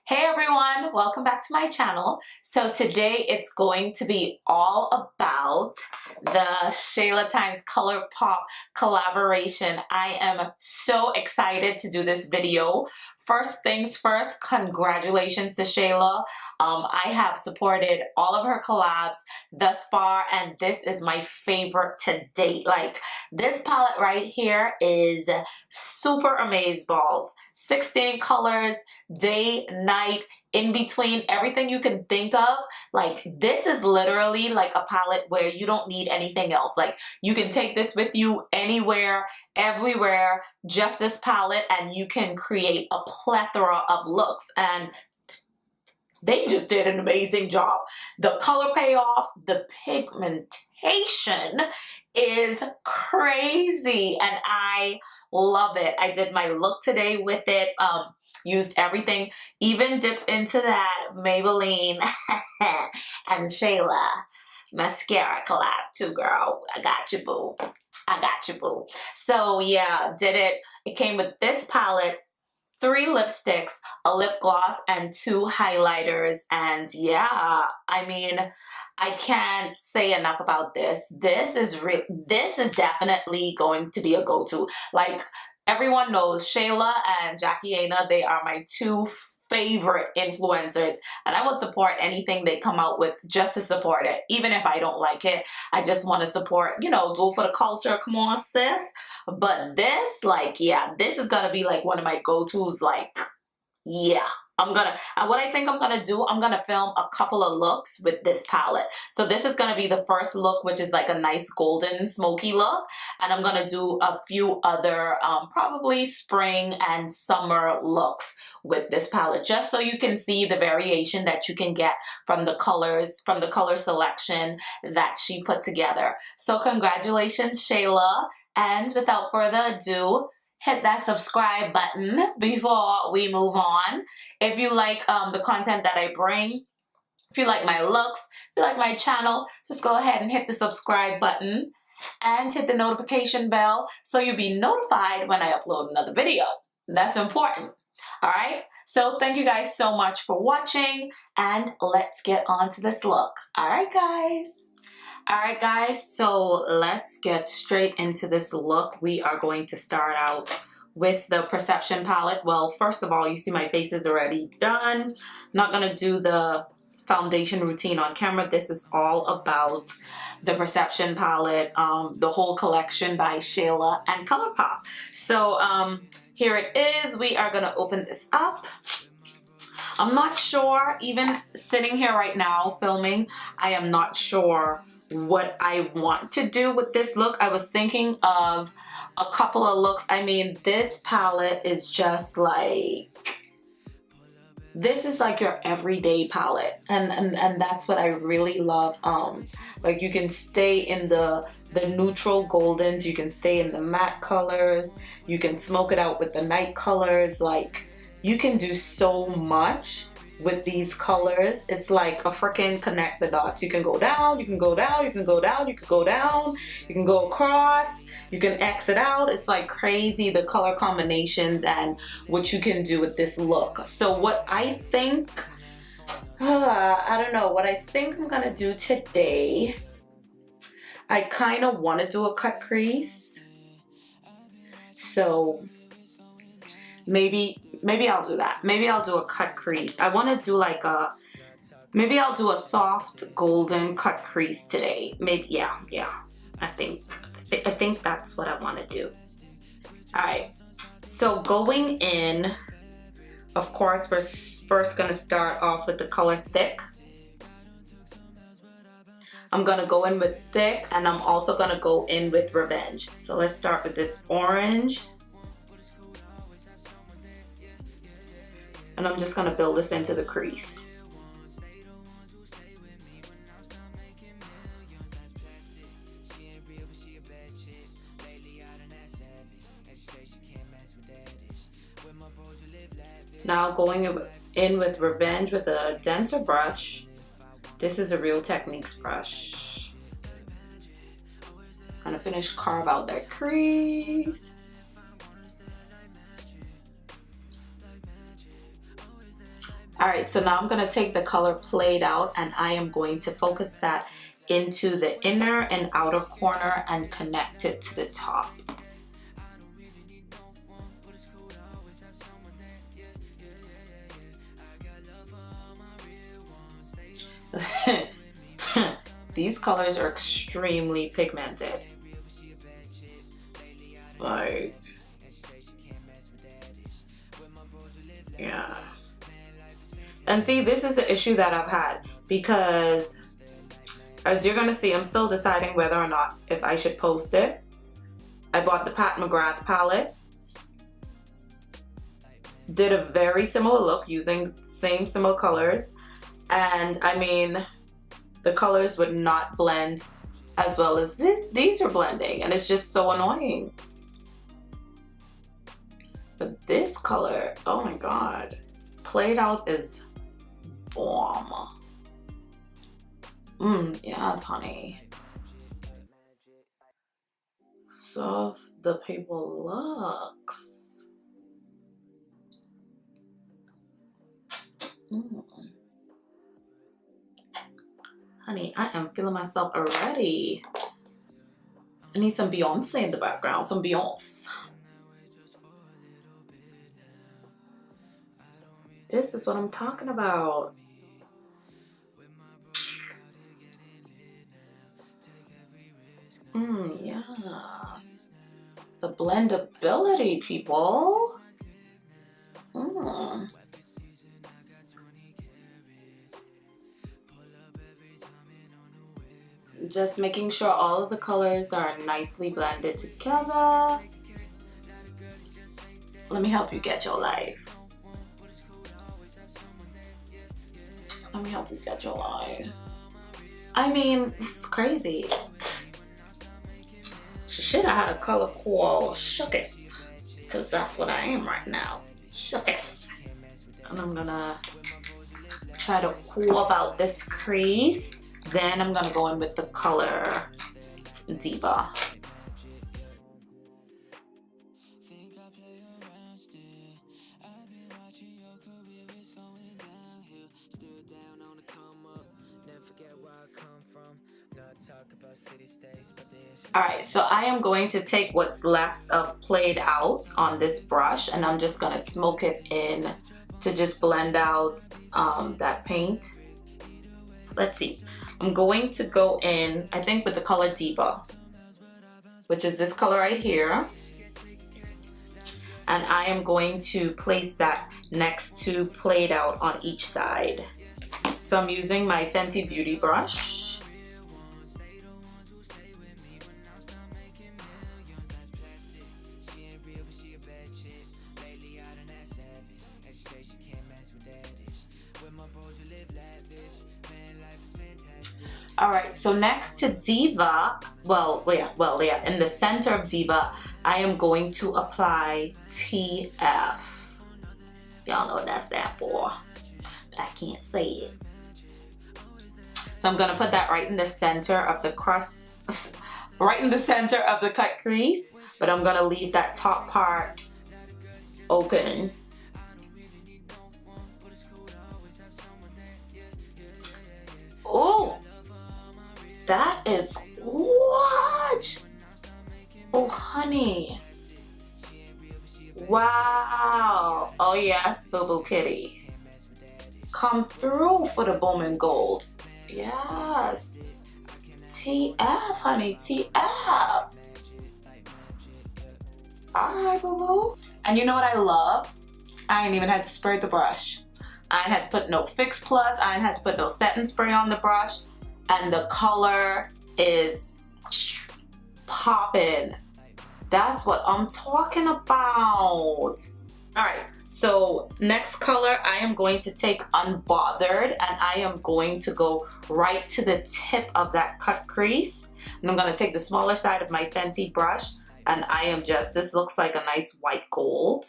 Hey everyone, welcome back to my channel. So today it's going to be all about the Shayla x ColourPop collaboration. I am so excited to do this video. First things first, congratulations to Shayla. I have supported all of her collabs thus far and this is my favorite to date. Like, this palette right here is super amazeballs. 16 colors, day, night, in between, everything you can think of. Like, this is literally like a palette where you don't need anything else. Like, you can take this with you anywhere, everywhere, just this palette, and you can create a plethora of looks. And they just did an amazing job. The color payoff, the pigmentation is crazy and I love it. I did my look today with it, used everything, even dipped into that Maybelline and Shayla mascara collab too, girl. I got you, boo. I got you, boo. So yeah, did it. It came with this palette, 3 lipsticks, a lip gloss, and 2 highlighters. And yeah, I mean, I can't say enough about this. This is definitely going to be a go-to. Like, everyone knows Shayla and J.Antoinette, they are my 2 favorite influencers, and I would support anything they come out with just to support it. Even if I don't like it, I just want to support, you know, do it for the culture. Come on, sis. But this, like, yeah, this is gonna be like one of my go-tos. Like, yeah, what I think I'm gonna do, I'm gonna film a couple of looks with this palette. So this is gonna be the first look, which is like a nice golden smoky look, and I'm gonna do a few other probably spring and summer looks with this palette, just so you can see the variation that you can get from the colors, from the color selection that she put together. So congratulations, Shayla, and without further ado, hit that subscribe button before we move on. If you like the content that I bring, if you like my looks, if you like my channel, just go ahead and hit the subscribe button and hit the notification bell so you'll be notified when I upload another video. That's important. All right, so thank you guys so much for watching and let's get on to this look. All right, guys, so let's get straight into this look. We are going to start out with the Perception palette. Well, first of all, you see my face is already done. Not gonna do the foundation routine on camera. This is all about the Perception palette, the whole collection by Shayla and ColourPop. So here it is. We are gonna open this up. I'm not sure, even sitting here right now filming, I am not sure what I want to do with this look. I was thinking of a couple of looks. I mean, this palette is just like, this is like your everyday palette, and that's what I really love. Like, you can stay in the neutral goldens, you can stay in the matte colors, you can smoke it out with the night colors. Like, you can do so much with these colors. It's like a freaking connect the dots. You can go down, you can go down, you can go down, you can go down, you can go across, you can exit out. It's like crazy, the color combinations and what you can do with this look. So what I think, I don't know, what I think I'm gonna do today, I kind of want to do a cut crease. So maybe I'll do that. Maybe I'll do a cut crease. I want to do like maybe I'll do a soft golden cut crease today. Maybe, yeah. I think that's what I want to do. All right. So going in, of course, we're first going to start off with the color Thick. I'm going to go in with Thick, and I'm also going to go in with Revenge. So let's start with this orange. And I'm just going to build this into the crease. Now going in with Revenge with a denser brush. This is a Real Techniques brush. Gonna finish carve out that crease. All right, so now I'm gonna take the color Played Out and I am going to focus that into the inner and outer corner and connect it to the top. These colors are extremely pigmented. Like, yeah. And see, this is the issue that I've had, because as you're gonna see, I'm still deciding whether or not if I should post it. I bought the Pat McGrath palette. Did a very similar look using same similar colors. And I mean, the colors would not blend as well as these are blending, and it's just so annoying. But this color, oh my god, Played Out is bomb. Yes, honey. So the people looks. Honey, I am feeling myself already. I need some Beyonce in the background, some Beyonce. This is what I'm talking about. Yes. The blendability, people. Just making sure all of the colors are nicely blended together. Let me help you get your life. Let me help you get your life. I mean, it's crazy. Shit, I had a color called Shook It, because that's what I am right now. Shook It. And I'm gonna try to cool out this crease. Then I'm gonna go in with the color Diva. Alright, so I am going to take what's left of Played Out on this brush, and I'm just gonna smoke it in to just blend out that paint. Let's see. I'm going to go in, I think, with the color Diva, which is this color right here. And I am going to place that next to Played Out on each side. So I'm using my Fenty Beauty brush. Alright, so next to Diva, in the center of Diva, I am going to apply TF. Y'all know what that stands for, but I can't say it. So I'm gonna put that right in the center of the crust, right in the center of the cut crease, but I'm gonna leave that top part open. Oh! That is what? Oh, honey. Wow. Oh, yes, Boo Boo Kitty. Come through for the Bowman Gold. Yes. TF, honey, TF. All right, Boo Boo. And you know what I love? I ain't even had to spray the brush. I ain't had to put no Fix Plus. I ain't had to put no setting spray on the brush. And the color is popping. That's what I'm talking about. All right, so next color, I am going to take Unbothered, and I am going to go right to the tip of that cut crease. And I'm gonna take the smaller side of my Fenty brush, and I am just, this looks like a nice white gold.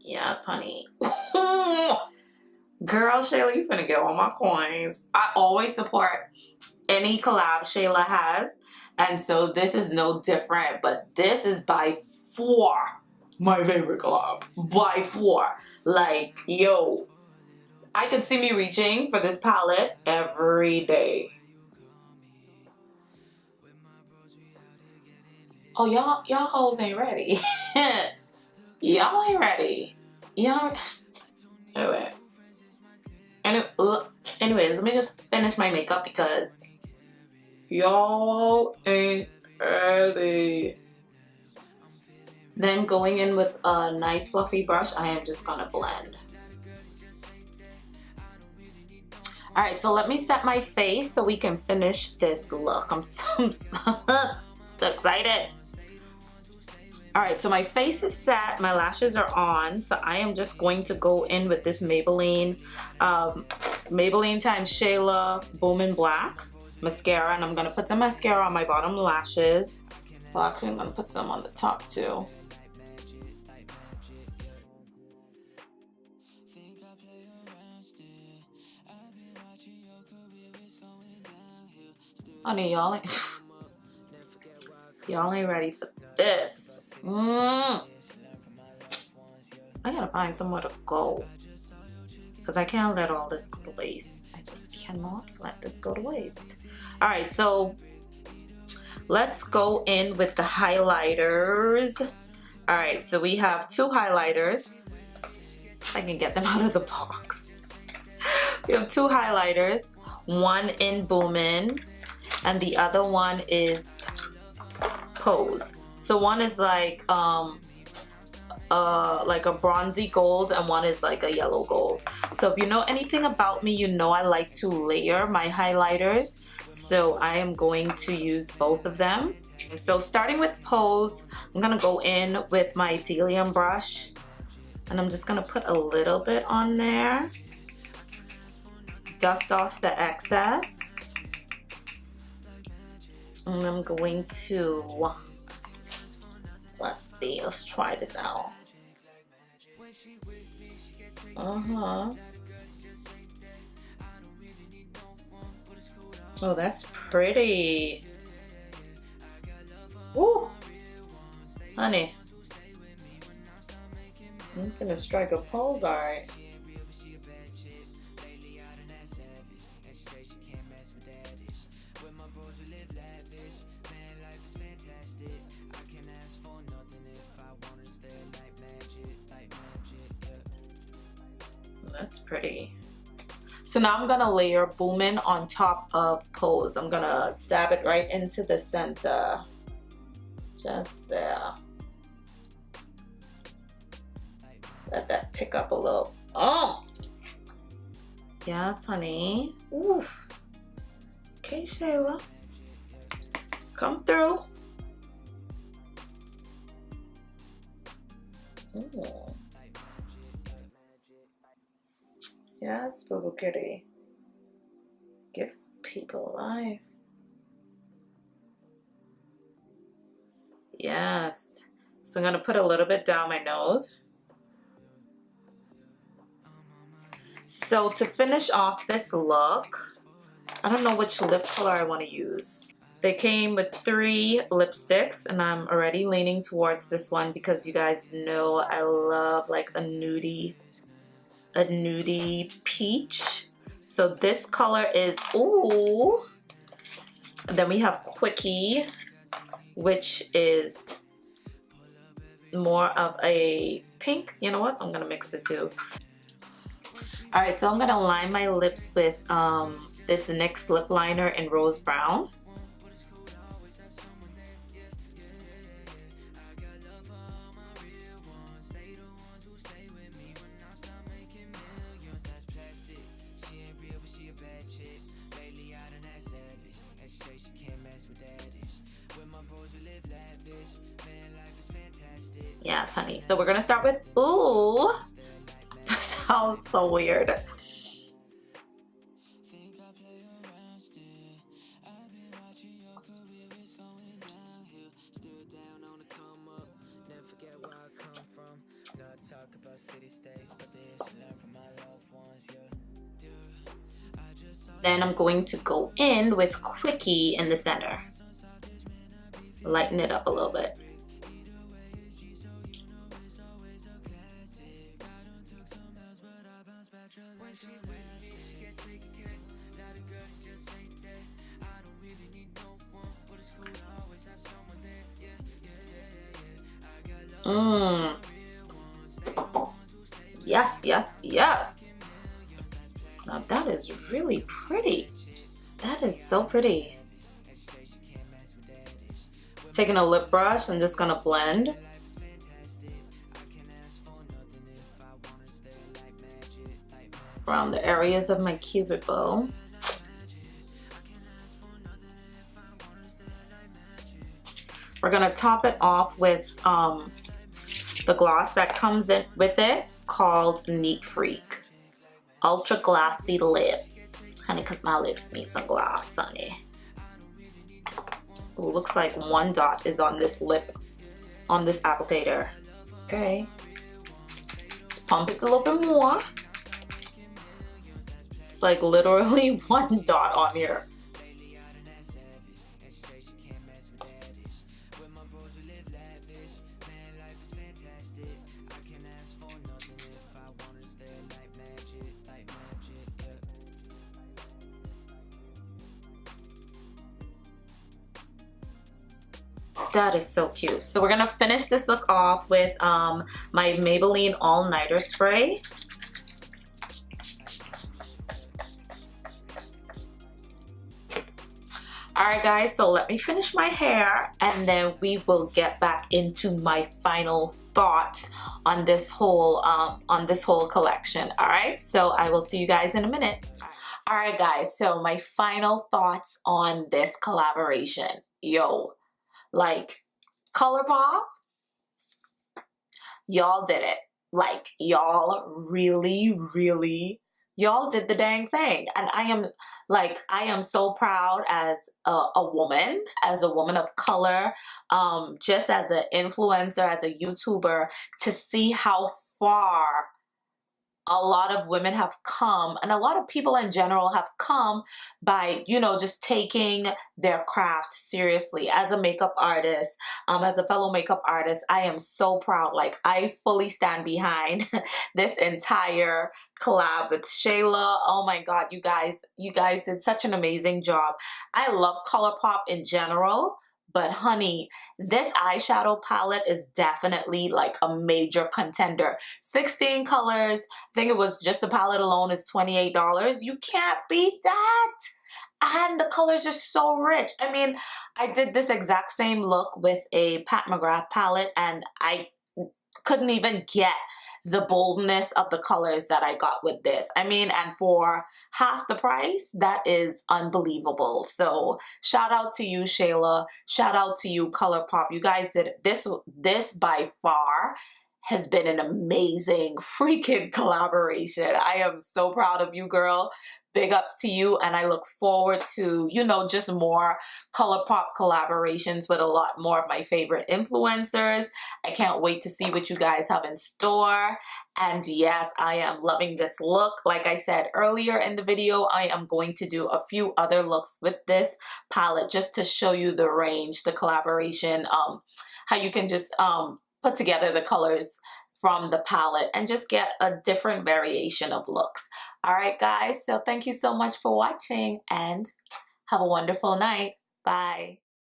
Yes, honey. Girl, Shayla, you finna get all my coins. I always support any collab Shayla has, and so this is no different, but this is by far my favorite collab. By far. Like, yo, I could see me reaching for this palette every day. Oh, y'all hoes ain't ready. Y'all ain't ready. Y'all. Anyway. Anyways, let me just finish my makeup because y'all ain't ready. Then going in with a nice fluffy brush, I am just gonna blend. Alright, so let me set my face so we can finish this look. I'm so excited. Alright, so my face is set, my lashes are on, so I am just going to go in with this Maybelline times Shayla Boom in Black mascara, and I'm gonna put some mascara on my bottom lashes. Well, actually, I'm gonna put some on the top too. Honey, y'all ain't ready for this. I gotta find somewhere to go because I can't let all this go to waste. I just cannot let this go to waste. All right, so let's go in with the highlighters. All right, so we have two highlighters. I can get them out of the box. We have two highlighters, one in Boomin' and the other one is Pose. So one is like a bronzy gold and one is like a yellow gold. So if you know anything about me, you know I like to layer my highlighters. So I am going to use both of them. So starting with Pose, I'm gonna go in with my Delium brush and I'm just gonna put a little bit on there. Dust off the excess. And I'm going to, let's see, let's try this out. Oh, that's pretty. Woo! Honey, I'm gonna strike a pose, alright. That's pretty. So now I'm gonna layer Boomin' on top of Pose. I'm gonna dab it right into the center. Just there. Let that pick up a little. Oh! Yes, honey. Oof. Okay, Shayla. Come through. Ooh. Yes, Boo Kitty. Give people life. Yes. So I'm going to put a little bit down my nose. So to finish off this look, I don't know which lip color I want to use. They came with 3 lipsticks and I'm already leaning towards this one because you guys know I love like a nudie peach. So this color is, ooh. And then we have Quickie, which is more of a pink. You know what? I'm gonna mix the two. All right, so I'm gonna line my lips with this NYX lip liner in Rose Brown. Yes, honey. So we're gonna start with, ooh, that sounds so weird. Then I'm going to go in with Quickie in the center. Lighten it up a little bit. Mmm. Yes, yes, yes. Now that is really pretty. That is so pretty. Taking a lip brush, I'm just gonna blend around the areas of my cupid bow. We're gonna top it off with the gloss that comes in with it, called Neat Freak Ultra Glassy Lip. Honey, cause my lips need some gloss, honey. Ooh, looks like one dot is on this lip, on this applicator. Okay, let's pump it a little bit more. It's like literally one dot on here. That is so cute. So we're gonna finish this look off with my Maybelline All Nighter Spray. Alright guys, so let me finish my hair and then we will get back into my final thoughts on this whole collection. Alright, so I will see you guys in a minute. Alright guys, so my final thoughts on this collaboration. Yo, like, ColourPop, y'all did it. Like, y'all really, y'all did the dang thing. And I am so proud as a woman of color, just as an influencer, as a YouTuber, to see how far a lot of women have come, and a lot of people in general have come by, you know, just taking their craft seriously. As a makeup artist, as a fellow makeup artist, I am so proud. Like, I fully stand behind this entire collab with Shayla. Oh my God, you guys did such an amazing job. I love ColourPop in general, but honey, this eyeshadow palette is definitely like a major contender. 16 colors. I think it was just the palette alone is $28. You can't beat that. And the colors are so rich. I mean, I did this exact same look with a Pat McGrath palette and I couldn't even get the boldness of the colors that I got with this. I mean, and for half the price, that is unbelievable. So shout out to you, Shayla. Shout out to you, ColourPop. You guys did it. This by far has been an amazing freaking collaboration. I am so proud of you, girl. Big ups to you, and I look forward to, you know, just more ColourPop collaborations with a lot more of my favorite influencers. I can't wait to see what you guys have in store. And yes, I am loving this look. Like I said earlier in the video, I am going to do a few other looks with this palette just to show you the range, the collaboration, how you can just put together the colors from the palette and just get a different variation of looks. All right, guys, so thank you so much for watching and have a wonderful night. Bye.